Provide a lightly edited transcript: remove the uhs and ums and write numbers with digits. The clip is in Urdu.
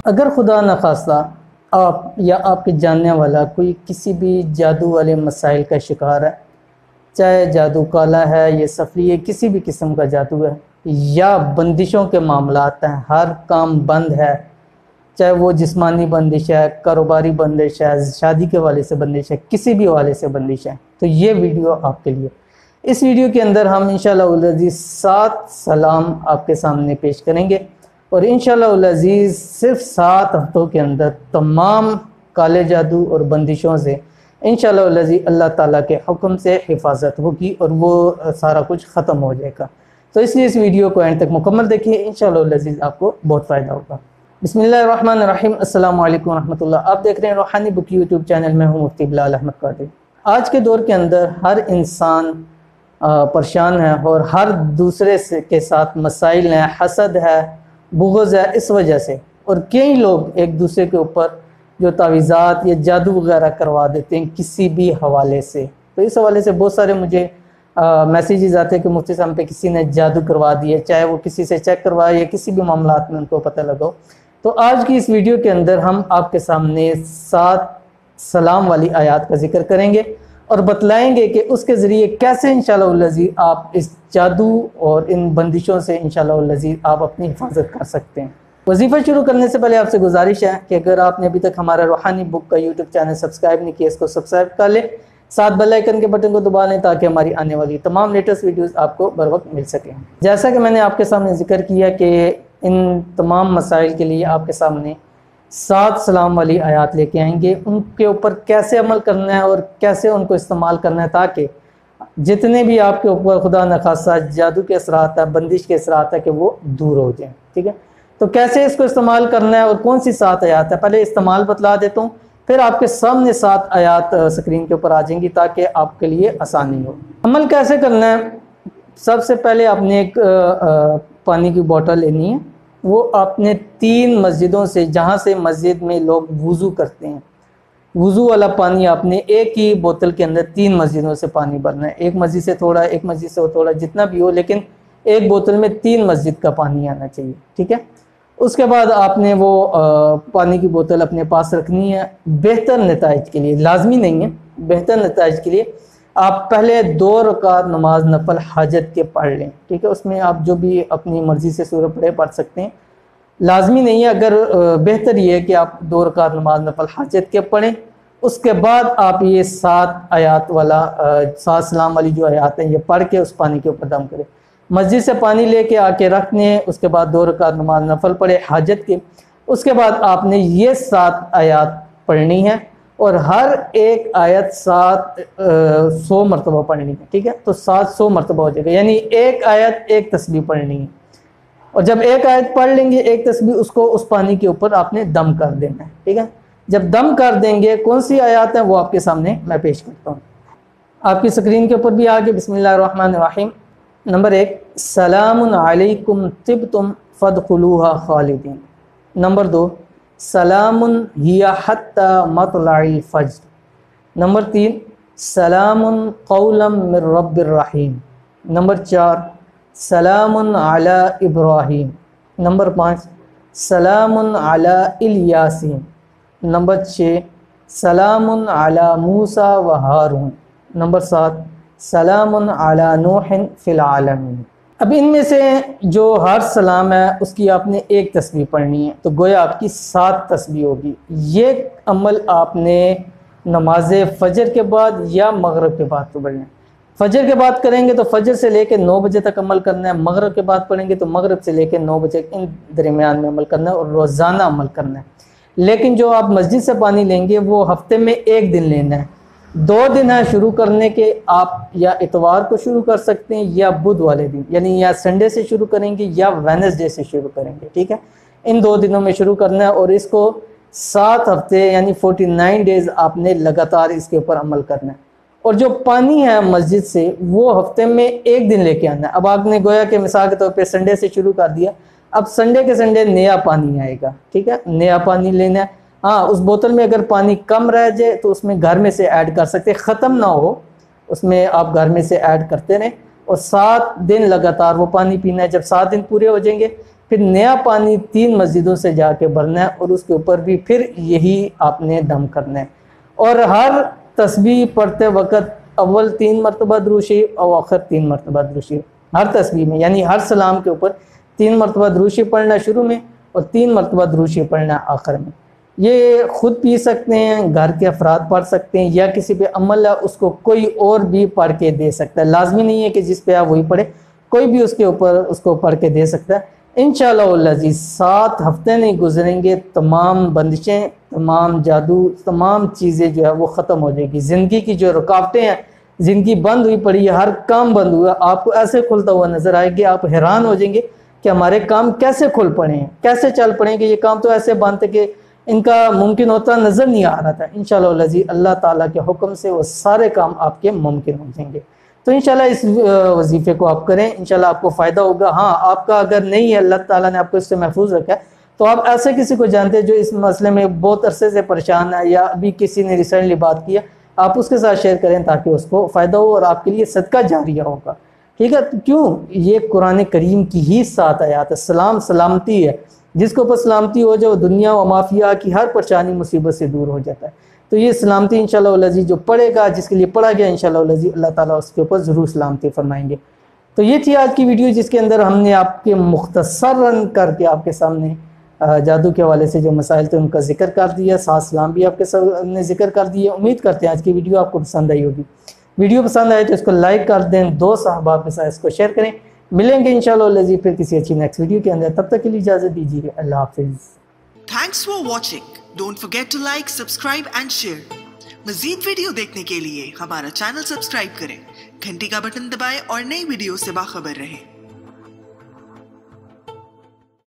اگر خدا نخواستہ آپ یا آپ کے جاننے والا کوئی کسی بھی جادو والے مسائل کا شکار ہے، چاہے جادو کالا ہے یا سفری ہے، کسی بھی قسم کا جادو ہے، یا بندشوں کے معاملات ہیں، ہر کام بند ہے، چاہے وہ جسمانی بندش ہے، کاروباری بندش ہے، شادی کے حوالے سے بندش ہے، کسی بھی حوالے سے بندش ہے، تو یہ ویڈیو آپ کے لیے۔ اس ویڈیو کے اندر ہم انشاءاللہ العزیز 7 سلام آپ کے سامنے پیش کریں گے، اور انشاءاللہ العزیز صرف 7 ہفتوں کے اندر تمام کالے جادو اور بندشوں سے انشاءاللہ العزیز اللہ تعالیٰ کے حکم سے حفاظت ہوگی اور وہ سارا کچھ ختم ہو جائے گا۔ تو اس لیے اس ویڈیو کو اینڈ تک مکمل دیکھیے، انشاءاللہ العزیز آپ کو بہت فائدہ ہوگا۔ بسم اللہ الرحمن الرحیم، السلام علیکم ورحمۃ اللہ۔ آپ دیکھ رہے ہیں روحانی بک یوٹیوب چینل میں ہوں مفتی بلال احمد قادری۔ آج کے دور کے اندر ہر انسان پریشان ہے اور ہر دوسرے کے ساتھ مسائل ہیں، حسد ہے، بغض ہے، اس وجہ سے، اور کئی لوگ ایک دوسرے کے اوپر جو تعویذات یا جادو وغیرہ کروا دیتے ہیں کسی بھی حوالے سے۔ تو اس حوالے سے بہت سارے مجھے میسیجز آتے ہیں کہ مفتی صاحب پہ کسی نے جادو کروا دیے، چاہے وہ کسی سے چیک کروائے یا کسی بھی معاملات میں ان کو پتہ لگو۔ تو آج کی اس ویڈیو کے اندر ہم آپ کے سامنے 7 سلام والی آیات کا ذکر کریں گے اور بتلائیں گے کہ اس کے ذریعے کیسے انشاءاللہ العزیز آپ اس جادو اور ان بندشوں سے انشاءاللہ العزیز آپ اپنی حفاظت کر سکتے ہیں۔ وظیفہ شروع کرنے سے پہلے آپ سے گزارش ہے کہ اگر آپ نے ابھی تک ہمارا روحانی بک کا یوٹیوب چینل سبسکرائب نہیں کیا، اس کو سبسکرائب کر لیں، ساتھ بیل آئیکن کے بٹن کو دبا لیں تاکہ ہماری آنے والی تمام لیٹسٹ ویڈیوز آپ کو بر وقت مل سکیں۔ جیسا کہ میں نے آپ کے سامنے ذکر کیا کہ ان تمام مسائل کے لیے آپ کے سامنے 7 سلام والی آیات لے کے آئیں گے، ان کے اوپر کیسے عمل کرنا ہے اور کیسے ان کو استعمال کرنا ہے تاکہ جتنے بھی آپ کے اوپر خدا نخواستہ جادو کے اثرات ہے، بندش کے اثرات ہے، کہ وہ دور ہو جائیں۔ ٹھیک ہے، تو کیسے اس کو استعمال کرنا ہے اور کون سی 7 آیات ہے، پہلے استعمال بتلا دیتا ہوں، پھر آپ کے سامنے 7 آیات سکرین کے اوپر آ جائیں گی تاکہ آپ کے لیے آسانی ہو۔ عمل کیسے کرنا ہے؟ سب سے پہلے آپ نے ایک پانی کی بوٹل لینی ہے، وہ آپ نے 3 مسجدوں سے، جہاں سے مسجد میں لوگ وضو کرتے ہیں، وضو والا پانی آپ نے ایک ہی بوتل کے اندر 3 مسجدوں سے پانی بھرنا ہے، ایک مسجد سے تھوڑا، ایک مسجد سے تھوڑا، جتنا بھی ہو، لیکن ایک بوتل میں 3 مسجد کا پانی آنا چاہیے۔ ٹھیک ہے، اس کے بعد آپ نے وہ پانی کی بوتل اپنے پاس رکھنی ہے۔ بہتر نتائج کے لیے، لازمی نہیں ہے، بہتر نتائج کے لیے آپ پہلے 2 رکعت نماز نفل حاجت کے پڑھ لیں۔ ٹھیک ہے، اس میں آپ جو بھی اپنی مرضی سے سورہ پڑھ سکتے ہیں، لازمی نہیں ہے، اگر بہتر یہ ہے کہ آپ 2 رکعت نماز نفل حاجت کے پڑھیں۔ اس کے بعد آپ یہ 7 آیات والا 7 سلام والی جو آیات ہیں یہ پڑھ کے اس پانی کے اوپر دم کریں۔ مسجد سے پانی لے کے آ کے رکھنے ہیں، اس کے بعد 2 رکعت نماز نفل پڑھے حاجت کے، اس کے بعد آپ نے یہ 7 آیات پڑھنی ہے اور ہر ایک آیت 100 مرتبہ پڑھنی ہے۔ ٹھیک ہے، تو 700 مرتبہ ہو جائے گا، یعنی ایک آیت ایک تسبیح پڑھنی ہے، اور جب ایک آیت پڑھ لیں گے ایک تسبیح، اس کو اس پانی کے اوپر آپ نے دم کر دینا ہے۔ ٹھیک ہے، جب دم کر دیں گے، کون سی آیات ہیں وہ آپ کے سامنے میں پیش کرتا ہوں، آپ کی سکرین کے اوپر بھی آگے۔ بسم اللہ الرحمن الرحیم۔ نمبر 1، سلام علیکم طبتم فادخلوها خالدین۔ نمبر 2، سلام ہی حتی مطلع الفجر۔ نمبر 3، سلام قولا من رب الرحیم۔ نمبر 4، سلام علی ابراہیم۔ نمبر 5، سلام علی الیاسین۔ نمبر 6، سلام علی موسیٰ و ہارون۔ نمبر 7، سلام علی نوح فی العالمین۔ اب ان میں سے جو ہر سلام ہے اس کی آپ نے ایک تسبیح پڑھنی ہے، تو گویا آپ کی 7 تسبیح ہوگی۔ یہ عمل آپ نے نماز فجر کے بعد یا مغرب کے بعد تو پڑھنا ہے۔ فجر کے بعد کریں گے تو فجر سے لے کے 9 بجے تک عمل کرنا ہے، مغرب کے بعد پڑھیں گے تو مغرب سے لے کے 9 بجے ان درمیان میں عمل کرنا ہے اور روزانہ عمل کرنا ہے۔ لیکن جو آپ مسجد سے پانی لیں گے وہ ہفتے میں 1 دن لینا ہے، 2 دن ہے شروع کرنے کے، آپ یا اتوار کو شروع کر سکتے ہیں یا بدھ والے دن، یعنی یا سنڈے سے شروع کریں گے یا وینسڈے سے شروع کریں گے۔ ٹھیک ہے، ان 2 دنوں میں شروع کرنا ہے اور اس کو 7 ہفتے یعنی 49 ڈیز آپ نے لگاتار اس کے اوپر عمل کرنا ہے۔ اور جو پانی ہے مسجد سے وہ ہفتے میں 1 دن لے کے آنا ہے۔ اب آپ نے گویا کہ مثال کے طور پہ سنڈے سے شروع کر دیا، اب سنڈے کے سنڈے نیا پانی آئے گا۔ ٹھیک ہے، نیا پانی لینا ہے۔ ہاں، اس بوتل میں اگر پانی کم رہ جائے تو اس میں گھر میں سے ایڈ کر سکتے، ختم نہ ہو اس میں آپ گھر میں سے ایڈ کرتے رہیں، اور 7 دن لگاتار وہ پانی پینا ہے۔ جب 7 دن پورے ہو جائیں گے پھر نیا پانی 3 مسجدوں سے جا کے بھرنا ہے اور اس کے اوپر بھی پھر یہی آپ نے دم کرنا ہے. اور ہر تسبیح پڑھتے وقت اول 3 مرتبہ درود شریف اور آخر 3 مرتبہ درود شریف ہر تسبیح میں، یعنی ہر سلام کے اوپر 3 مرتبہ درود شریف پڑھنا شروع میں اور 3 مرتبہ درود شریف پڑھنا آخر میں. یہ خود پی سکتے ہیں، گھر کے افراد پڑھ سکتے ہیں، یا کسی پہ عمل ہے اس کو کوئی اور بھی پڑھ کے دے سکتا ہے. لازمی نہیں ہے کہ جس پہ آپ وہی پڑھے، کوئی بھی اس کے اوپر اس کو پڑھ کے دے سکتا ہے. انشاءاللہ العزیز 7 ہفتے نہیں گزریں گے، تمام بندشیں، تمام جادو، تمام چیزیں جو ہے وہ ختم ہو جائے گی. زندگی کی جو رکاوٹیں ہیں، زندگی بند ہوئی پڑی ہے، ہر کام بند ہوا، آپ کو ایسے کھلتا ہوا نظر آئے گی، آپ حیران ہو جائیں گے کہ ہمارے کام کیسے کھل پڑے ہیں، کیسے چل پڑے ہیں، کہ یہ کام تو ایسے بند تھے کہ ان کا ممکن ہوتا نظر نہیں آ رہا تھا. انشاءاللہ العزیز اللہ تعالیٰ کے حکم سے وہ سارے کام آپ کے ممکن ہو جائیں گے. تو انشاءاللہ اس وظیفے کو آپ کریں، انشاءاللہ آپ کو فائدہ ہوگا. ہاں آپ کا اگر نہیں ہے، اللہ تعالیٰ نے آپ کو اس سے محفوظ رکھا ہے، تو آپ ایسے کسی کو جانتے ہیں جو اس مسئلے میں بہت عرصے سے پریشان ہے، یا ابھی کسی نے ریسنٹلی بات کیا، آپ اس کے ساتھ شیئر کریں تاکہ اس کو فائدہ ہو اور آپ کے لیے صدقہ جاریہ ہوگا. ٹھیک ہے؟ کیوں؟ یہ قرآن کریم کی ہی 7 آیات ہے. سلام سلامتی ہے، جس کو پر سلامتی ہو جائے وہ دنیا و مافیا کی ہر پریشانی مصیبت سے دور ہو جاتا ہے. تو یہ سلامتی انشاءاللہ العزیز جو پڑھے گا، جس کے لیے پڑھا گیا، انشاءاللہ العزیز اللہ تعالیٰ اس کے اوپر ضرور سلامتی فرمائیں گے. تو یہ تھی آج کی ویڈیو، جس کے اندر ہم نے آپ کے مختصراً کر کے آپ کے سامنے جادو کے حوالے سے جو مسائل تھے ان کا ذکر کر دیا، 7 سلام بھی آپ کے سامنے ذکر کر دیے. امید کرتے ہیں آج کی ویڈیو آپ کو پسند آئی ہوگی. ویڈیو پسند آئے تو اس کو لائک کر دیں، 2 صحابہ کے ساتھ اس کو شیئر کریں. ملیں گے انشاءاللہ العزیز پھر کسی اچھی نیکسٹ ویڈیو کے اندر. تب تک کے لیے اجازت دیجیے. اللہ حافظ. Thanks for watching. Don't forget to like, subscribe and share. مزید ویڈیو دیکھنے کے لیے ہمارا چینل سبسکرائب کریں، گھنٹی کا بٹن دبائیں اور نئی ویڈیو سے باخبر رہیں.